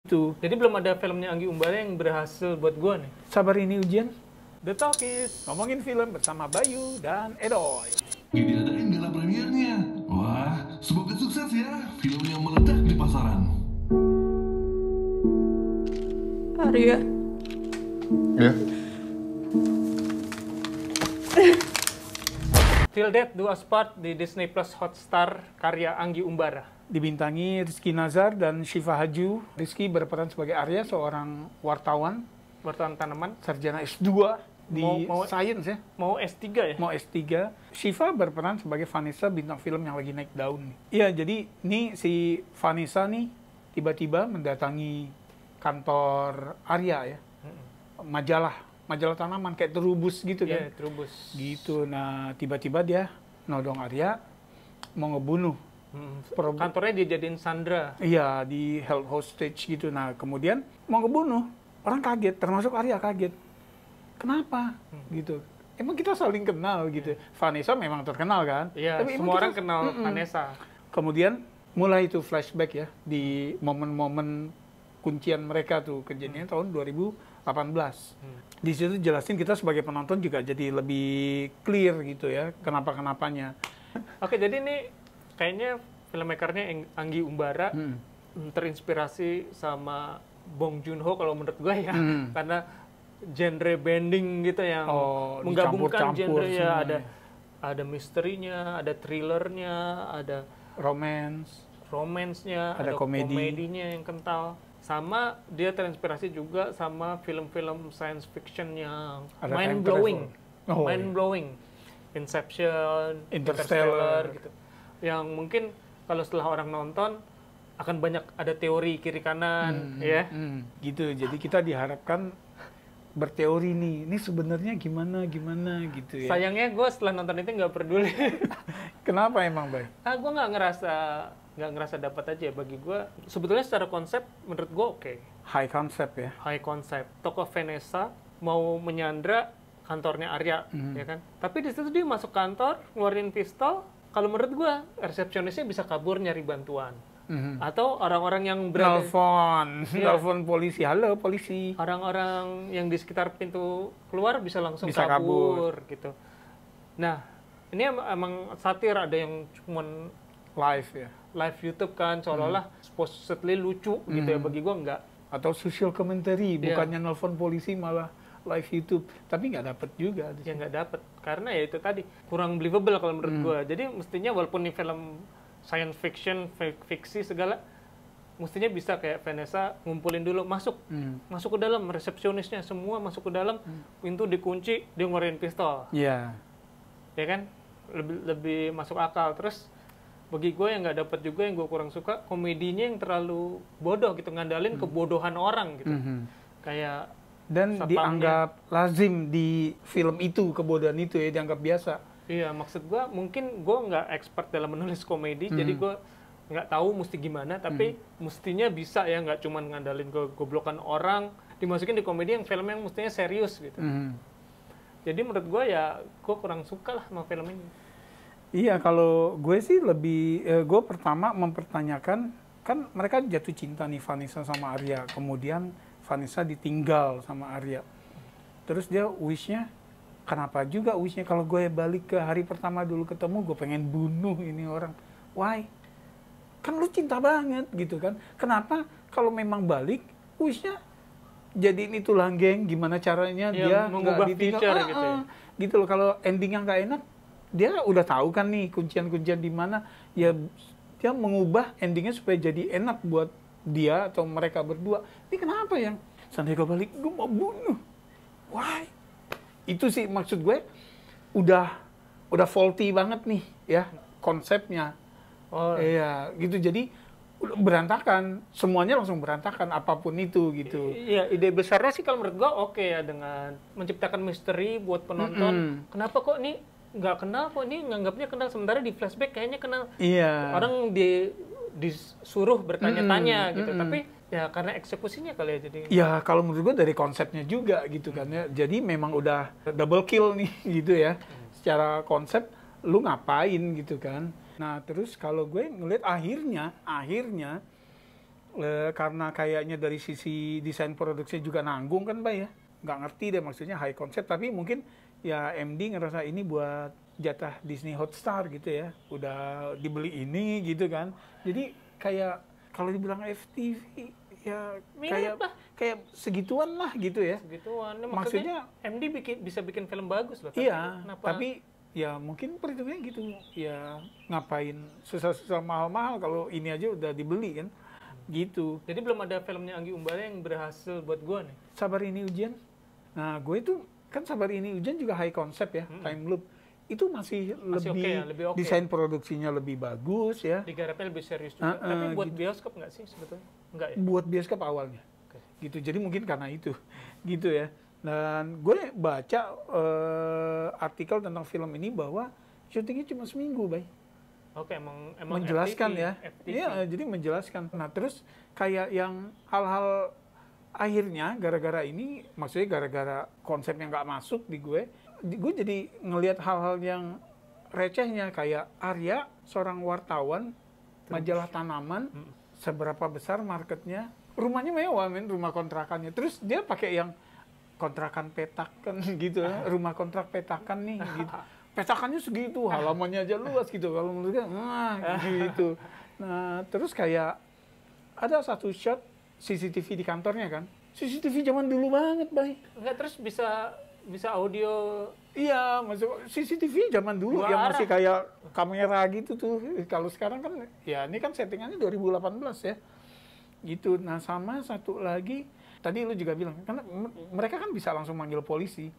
Tuh. Jadi belum ada filmnya Anggi Umbara yang berhasil buat gue nih. Sabar, ini ujian. The Talkies, ngomongin film bersama Bayu dan Edoy. Ini adain gala premiernya. Wah, semoga sukses ya. Film yang meledak di pasaran. Arya. Ya. Till Death Do Us Part di Disney Plus Hotstar karya Anggi Umbara. Dibintangi Rizky Nazar dan Syifa Haju. Rizky berperan sebagai Arya, seorang wartawan, Tanaman. sarjana S2 di Mau Science ya. Mau S3 ya? Mau S3. Syifa berperan sebagai Vanessa, bintang film yang lagi naik daun. Iya, jadi ini si Vanessa nih tiba-tiba mendatangi kantor Arya ya. Majalah tanaman kayak Terubus gitu kan. Iya, Terubus. Gitu. Nah, tiba-tiba dia nodong Arya mau ngebunuh. Kantornya dijadiin Sandra. Iya, di held hostage gitu. Nah, kemudian mau ngebunuh. Orang kaget, termasuk Arya kaget. Kenapa? Gitu. Emang kita saling kenal gitu. Vanessa memang terkenal kan? Iya, Tapi semua orang kenal Vanessa. Kemudian mulai itu flashback ya di momen-momen kuncian mereka tuh, kejadian tahun 2018. Di situ jelasin, kita sebagai penonton juga jadi lebih clear gitu ya, kenapa-kenapanya. Oke, jadi ini kayaknya filmmakernya Anggi Umbara terinspirasi sama Bong Joon-ho kalau menurut gue ya. Karena genre bending gitu yang menggabungkan genre ya, ada misterinya, ada thrillernya, ada romance-nya, ada komedinya yang kental. Sama dia terinspirasi juga sama film-film science fiction yang mind-blowing. Mind-blowing. Inception, Interstellar gitu. Yang mungkin kalau setelah orang nonton akan banyak ada teori kiri kanan ya. Gitu. Jadi kita diharapkan berteori nih. Ini sebenarnya gimana gitu ya. Sayangnya gue setelah nonton itu nggak peduli. Kenapa emang, Bay? Gue nggak ngerasa dapat aja. Bagi gue sebetulnya secara konsep menurut gue oke. High concept ya. High concept. Tokoh Vanessa mau menyandra kantornya Arya, ya kan? Tapi di situ dia masuk kantor, ngeluarin pistol. Kalau menurut gue, resepsionisnya bisa kabur nyari bantuan. Atau orang-orang yang berada... Nelfon polisi. Halo, polisi. Orang-orang yang di sekitar pintu keluar bisa langsung kabur gitu. Nah, ini emang satir, ada yang cuman live YouTube kan, seolah-olah supposedly lucu gitu ya. Bagi gue enggak. Atau social commentary, bukannya nelfon polisi malah live YouTube, tapi nggak dapet juga. Ya nggak dapet, karena ya itu tadi kurang believable kalau menurut gue. Jadi mestinya walaupun ini film science fiction, fiksi segala, mestinya bisa kayak Vanessa ngumpulin dulu, masuk ke dalam, resepsionisnya semua masuk ke dalam, pintu dikunci, dia ngeluarin pistol. Iya. Ya kan, lebih masuk akal. Terus bagi gue yang nggak dapet juga, yang gue kurang suka, komedinya yang terlalu bodoh gitu, ngandalin kebodohan orang gitu. Kayak dan dianggap lazim di film itu, kebodohan itu ya, dianggap biasa. Iya, maksud gue mungkin gue nggak expert dalam menulis komedi, jadi gue nggak tahu mesti gimana, tapi mestinya bisa ya, nggak cuma ngandalin goblokan orang, dimasukin di komedi yang film yang mestinya serius gitu. Jadi menurut gue ya, gue kurang suka lah sama film ini. Iya, kalau gue sih lebih, gue pertama mempertanyakan, kan mereka jatuh cinta nih Vanessa sama Arya, kemudian Vanessa ditinggal sama Arya. Terus dia wish-nya, kenapa juga wish-nya kalau gue balik ke hari pertama dulu ketemu, gue pengen bunuh ini orang. Why? Kan lu cinta banget gitu kan. Kenapa kalau memang balik, wish-nya jadiin itu langgeng, gimana caranya dia mengubah ditinggal. feature gitu ya. Gitu loh, kalau endingnya nggak enak, dia udah tahu kan nih kuncian-kuncian di mana, ya dia mengubah endingnya supaya jadi enak buat dia atau mereka berdua. Ini kenapa yang Sandiaga balik, gue mau bunuh? Why? Itu sih maksud gue, udah faulty banget nih ya konsepnya. Iya, gitu. Jadi udah berantakan, semuanya langsung berantakan, apapun itu gitu. Iya, ide besarnya sih kalau menurut gue oke ya, dengan menciptakan misteri buat penonton. Kenapa kok ini nggak kenal, kok ini nganggapnya kenal, sementara di flashback kayaknya kenal. Iya. Orang disuruh bertanya-tanya gitu, tapi ya karena eksekusinya kali ya jadi. Ya kalau menurut gue dari konsepnya juga gitu kan ya, jadi memang udah double kill nih gitu ya, secara konsep lu ngapain gitu kan. Nah terus kalau gue ngeliat akhirnya karena kayaknya dari sisi desain produksi juga nanggung kan, Bay ya. Nggak ngerti deh maksudnya high concept, tapi mungkin ya MD ngerasa ini buat jatah Disney Hotstar gitu ya. Udah dibeli ini gitu kan. Jadi kayak kalau dibilang FTV ya kayak segituan lah gitu ya. Segituan. Maksudnya MD bisa bikin film bagus loh. Iya, tapi ya mungkin perhitungannya gitu. Ya ngapain susah-susah mahal-mahal kalau ini aja udah dibeli kan. Gitu. Jadi belum ada filmnya Anggi Umbara yang berhasil buat gue nih. Sabar Ini Ujian. Nah, gue itu kan Sabar Ini Ujian juga high concept ya, time loop. Itu masih lebih okay. Desain produksinya lebih bagus ya. Digarapnya lebih serius juga. Tapi buat gitu. Bioskop nggak sih sebetulnya? Nggak ya? Buat bioskop awalnya. Okay. Gitu. Jadi mungkin karena itu. Gitu ya. Dan gue baca artikel tentang film ini bahwa syutingnya cuma seminggu, Bay. Oke, emang menjelaskan FTV, ya. Iya, jadi menjelaskan. Nah, terus kayak yang hal-hal akhirnya gara-gara ini, maksudnya gara-gara konsepnya nggak masuk di gue jadi ngelihat hal-hal yang recehnya kayak Arya, seorang wartawan majalah tanaman, seberapa besar marketnya, rumahnya mewah, rumah kontrakannya. Terus dia pakai yang kontrakan petakan gitu, rumah kontrak petakan nih gitu. Petakannya segitu, halamannya aja luas gitu. Kalau menurut gue, gitu. Nah, terus kayak ada satu shot CCTV di kantornya kan. CCTV zaman dulu banget, Bay. Enggak, terus bisa audio. Iya, masuk CCTV zaman dulu yang masih kayak kamera gitu tuh. Kalau sekarang kan, ya ini kan settingannya 2018 ya. Gitu. Nah, sama satu lagi, tadi lu juga bilang, karena mereka kan bisa langsung manggil polisi.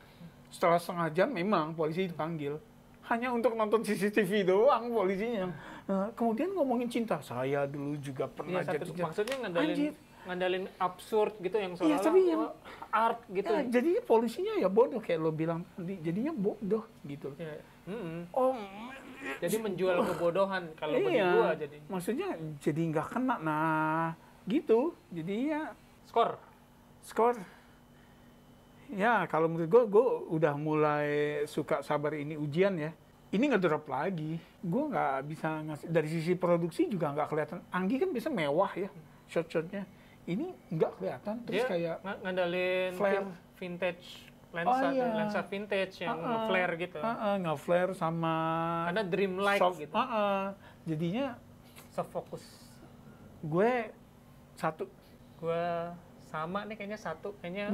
Setelah setengah jam memang polisi dipanggil. Hanya untuk nonton CCTV doang polisinya. Nah, kemudian ngomongin cinta. Saya dulu juga pernah jatuh cinta. Maksudnya ngandalin absurd gitu yang seolah-olah tapi yang art gitu. Ya, jadinya polisinya ya bodoh kayak lo bilang tadi. Jadinya bodoh gitu. Ya. Oh, jadi menjual kebodohan kalau bagi gua jadi. Maksudnya jadi nggak kena. Nah, gitu. Jadi ya skor. Ya, kalau menurut gue udah mulai suka Sabar Ini Ujian ya. Ini ngedrop lagi. Gue nggak bisa ngasih, dari sisi produksi juga nggak kelihatan. Anggi kan bisa mewah ya, shot-shotnya. Ini nggak kelihatan, terus dia kayak ngandalin flare. Vintage lensa vintage yang nge-flare gitu. Nge-flare sama karena dreamlike soft, gitu. Jadinya soft focus. Gue 1. Gue sama nih kayaknya 1. Kayaknya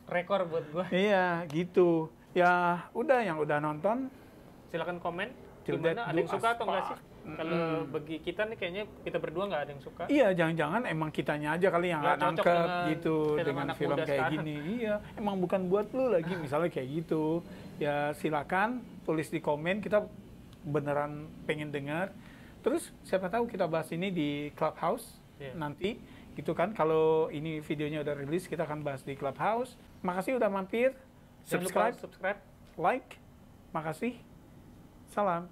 rekor buat gue. Iya, gitu. Ya, udah yang udah nonton silakan komen gimana, ada yang suka atau enggak sih? Kalau bagi kita nih kayaknya kita berdua nggak ada yang suka. Iya, jangan-jangan emang kitanya aja kali yang nggak nangkep gitu dengan film kayak gini. Iya, emang bukan buat lu lagi misalnya kayak gitu. Ya silakan tulis di komen, kita beneran pengen dengar. Terus siapa tahu kita bahas ini di Clubhouse nanti. Gitu kan, kalau ini videonya udah rilis, kita akan bahas di Clubhouse. Makasih udah mampir. Subscribe, subscribe, like. Makasih. Salam.